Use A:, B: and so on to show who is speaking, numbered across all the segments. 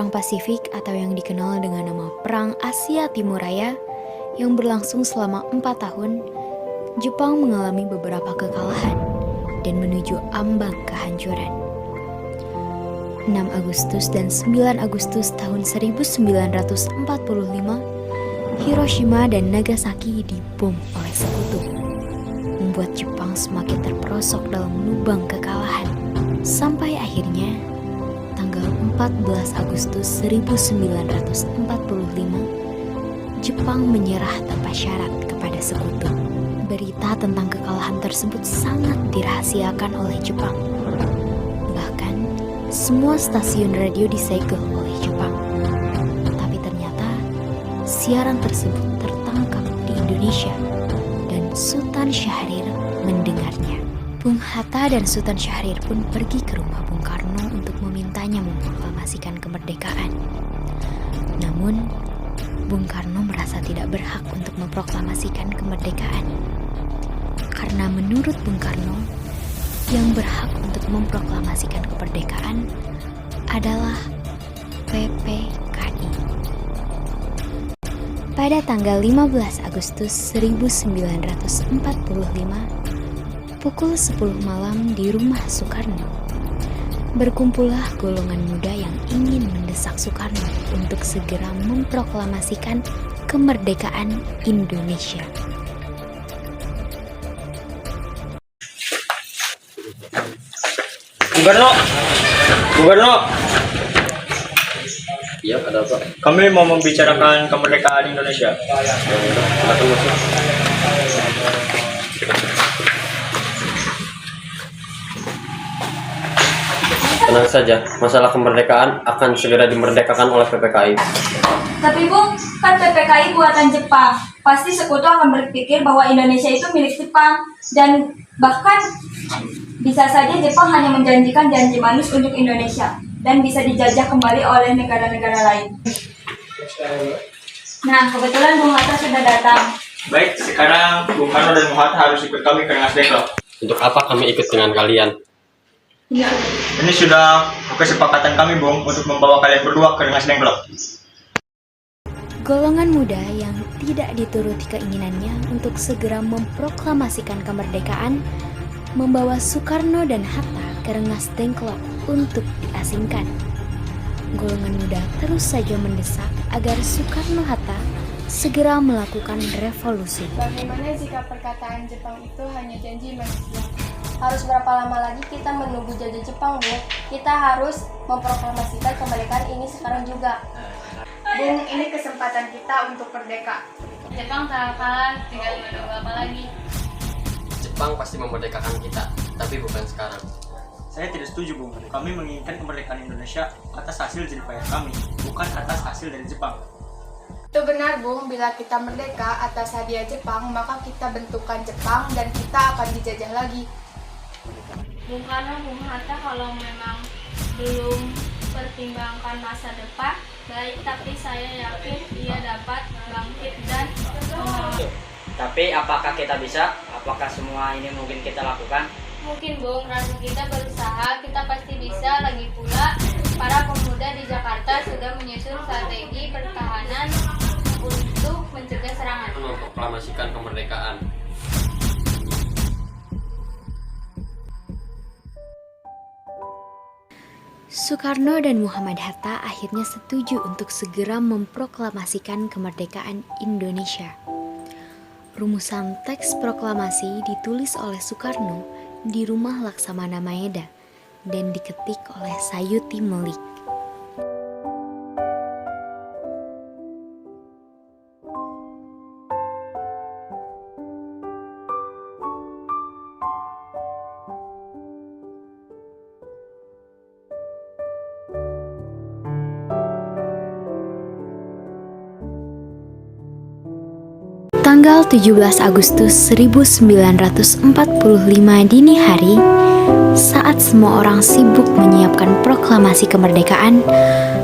A: Perang Pasifik atau yang dikenal dengan nama Perang Asia Timur Raya yang berlangsung selama 4 tahun, Jepang mengalami beberapa kekalahan dan menuju ambang kehancuran. 6 Agustus dan 9 Agustus tahun 1945, Hiroshima dan Nagasaki dibom oleh sekutu, membuat Jepang semakin terperosok dalam lubang kekalahan. Sampai akhirnya, tanggal 14 Agustus 1945, Jepang menyerah tanpa syarat kepada sekutu. Berita tentang kekalahan tersebut sangat dirahasiakan oleh Jepang. Bahkan, semua stasiun radio disegel oleh Jepang. Tapi ternyata, siaran tersebut tertangkap di Indonesia dan Sultan Syahrir mendengarnya. Bung Hatta dan Sultan Syahrir pun pergi ke rumah Bung Karno untuk memintanya memproklamasikan kemerdekaan. Namun, Bung Karno merasa tidak berhak untuk memproklamasikan kemerdekaan. Karena menurut Bung Karno, yang berhak untuk memproklamasikan kemerdekaan adalah PPKI. Pada tanggal 15 Agustus 1945, pukul 10 malam di rumah Soekarno, berkumpullah golongan muda yang ingin mendesak Soekarno untuk segera memproklamasikan kemerdekaan Indonesia.
B: Bung Karno. Iya, ada apa? Kami mau membicarakan kemerdekaan Indonesia. Silakan masuk. Tenang saja, masalah kemerdekaan akan segera dimerdekakan oleh PPKI.
C: Tapi Bung, kan PPKI buatan Jepang. Pasti sekutu akan berpikir bahwa Indonesia itu milik Jepang. Dan bahkan bisa saja Jepang hanya menjanjikan janji manis untuk Indonesia dan bisa dijajah kembali oleh negara-negara lain. Nah, kebetulan Bung Hatta sudah datang.
B: Baik, sekarang Bung Karno dan Bung Hatta harus ikut kami ke Rengas Dengklok.
D: Untuk apa kami ikut dengan kalian?
C: Ya.
B: Ini sudah kesepakatan kami, Bung, untuk membawa kalian berdua ke Rengas Dengklok.
A: Golongan muda yang tidak dituruti keinginannya untuk segera memproklamasikan kemerdekaan membawa Soekarno dan Hatta ke Rengas Dengklok untuk diasingkan. Golongan muda terus saja mendesak agar Soekarno-Hatta segera melakukan revolusi.
E: Bagaimana jika perkataan Jepang itu hanya janji manusia? Harus berapa lama lagi kita menunggu jajah Jepang, Bu? Kita harus memproklamasikan kemerdekaan ini sekarang juga. Bung, ini kesempatan kita untuk merdeka.
F: Jepang tak kalah, tinggal menunggu apa lagi?
D: Jepang pasti memerdekakan kita, tapi bukan sekarang.
B: Saya tidak setuju, Bung. Kami menginginkan kemerdekaan Indonesia atas hasil jerih payah kami, bukan atas hasil dari Jepang.
E: Itu benar, Bung. Bila kita merdeka atas hadiah Jepang, maka kita bentukan Jepang dan kita akan dijajah lagi.
F: Bung Karno, Bung Hatta kalau memang belum pertimbangkan masa depan, baik, tapi saya yakin ia dapat bangkit dan
G: Tapi apakah kita bisa? Apakah semua ini mungkin kita lakukan?
F: mungkin Bung, rasa kita berusaha, kita pasti bisa. Lagi pula, para pemuda di Jakarta sudah menyusun strategi pertahanan untuk mencegah serangan.
D: Memproklamasikan kemerdekaan.
A: Soekarno dan Muhammad Hatta akhirnya setuju untuk segera memproklamasikan kemerdekaan Indonesia. Rumusan teks proklamasi ditulis oleh Soekarno di rumah Laksamana Maeda dan diketik oleh Sayuti Melik. Tanggal 17 Agustus 1945 dini hari, saat semua orang sibuk menyiapkan proklamasi kemerdekaan,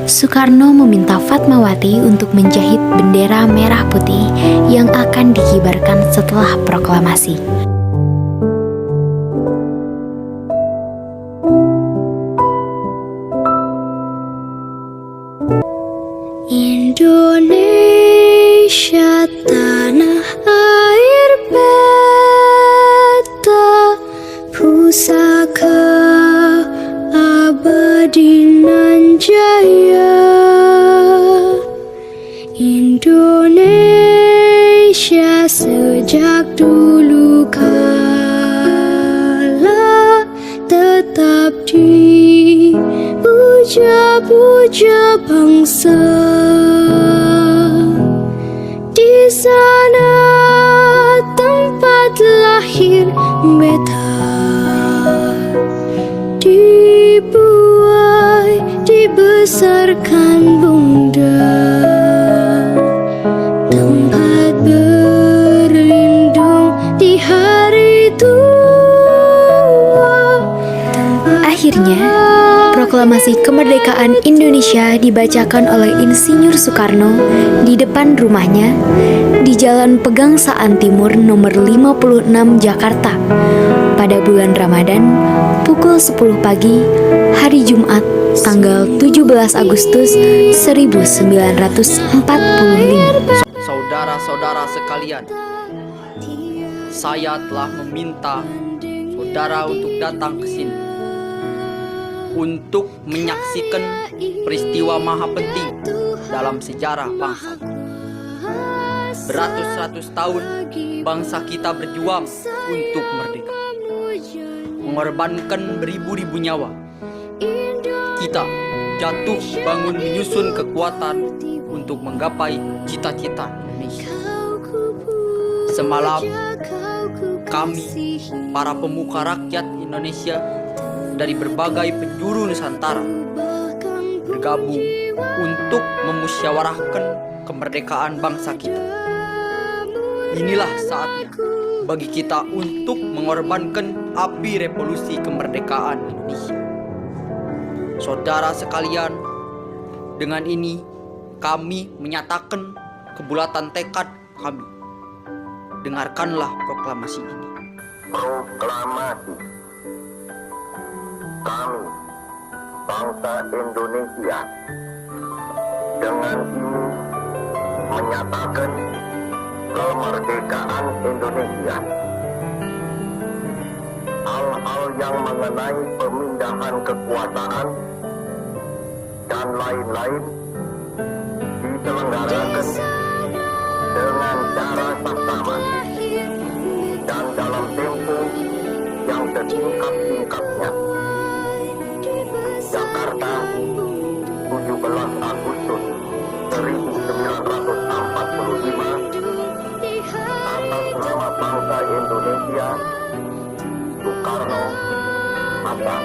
A: Soekarno meminta Fatmawati untuk menjahit bendera merah putih yang akan dikibarkan setelah proklamasi. Indonesia tanah air beta, pusaka abadi nan jaya. Indonesia sejak dulu kala tetap dipuja-puja bangsa. Di sana tempat lahir beta, dibuai dibesarkan bunda, tempat berlindung di hari tua. Akhirnya, proklamasi kemerdekaan Indonesia dibacakan oleh Insinyur Soekarno di depan rumahnya di Jalan Pegangsaan Timur nomor 56 Jakarta pada bulan Ramadan pukul 10 pagi hari Jumat tanggal 17 Agustus 1945.
H: Saudara-saudara sekalian, saya telah meminta saudara untuk datang ke sini untuk menyaksikan peristiwa maha penting dalam sejarah bangsa. Beratus-ratus tahun bangsa kita berjuang untuk merdeka, mengorbankan beribu-ribu nyawa. Kita jatuh bangun menyusun kekuatan untuk menggapai cita-cita Indonesia. Semalam kami, para pemuka rakyat Indonesia dari berbagai penjuru Nusantara, bergabung untuk memusyawarahkan kemerdekaan bangsa kita. Inilah saatnya bagi kita untuk mengorbankan api revolusi kemerdekaan Indonesia. Saudara sekalian, dengan ini kami menyatakan kebulatan tekad kami. Dengarkanlah proklamasi ini.
I: Proklamasi. Kami, bangsa Indonesia, dengan ini menyatakan kemerdekaan Indonesia. Hal-hal yang mengenai pemindahan kekuasaan dan lain-lain diselenggarakan dengan cara saksama dan dalam tempo yang setingkat-tingkatnya. Jakarta, 17 Agustus 1945. Atas nama bangsa Indonesia, Soekarno, Hatta.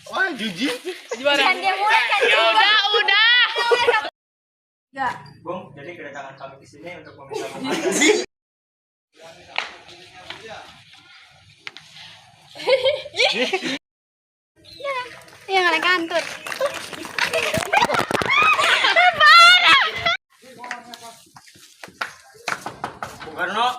B: Wah, jujur.
C: Kan dia mulai kan. Udah. Enggak.
B: Bung, jadi kedatangan kami ke sini untuk meminta maaf.
F: Yang ngalahin kantor.
B: Bung Karno.